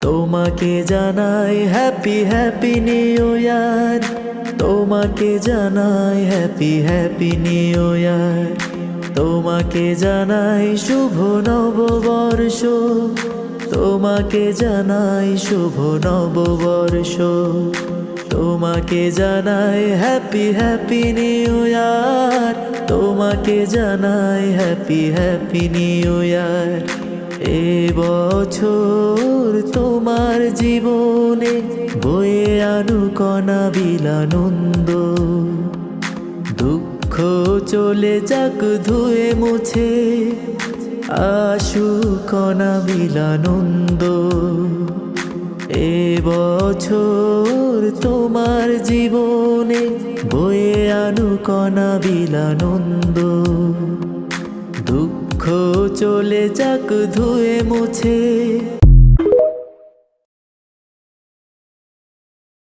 তোমাকে জানাই happy happy new year, তোমাকে জানাই হ্যাপি হ্যাপি নিউ ইয়ার, তোমাকে জানাই শুভ নববর্ষ, তোমাকে জানাই শুভ নববর্ষ, তোমাকে জানাই হ্যাপি হ্যাপি নিউ ইয়ার, তোমাকে জানাই হ্যাপি হ্যাপি নিউ ইয়ার। এ বছর তোমার জীবনে বয়ে আনুক অনাবিল আনন্দ, দুঃখ চলে যাক ধুয়ে মুছে, আসুক অনাবিল আনন্দ। এ বছর তোমার জীবনে বয়ে আনুক অনাবিল আনন্দ, দুঃখ চলে যাক ধুয়ে মুছে,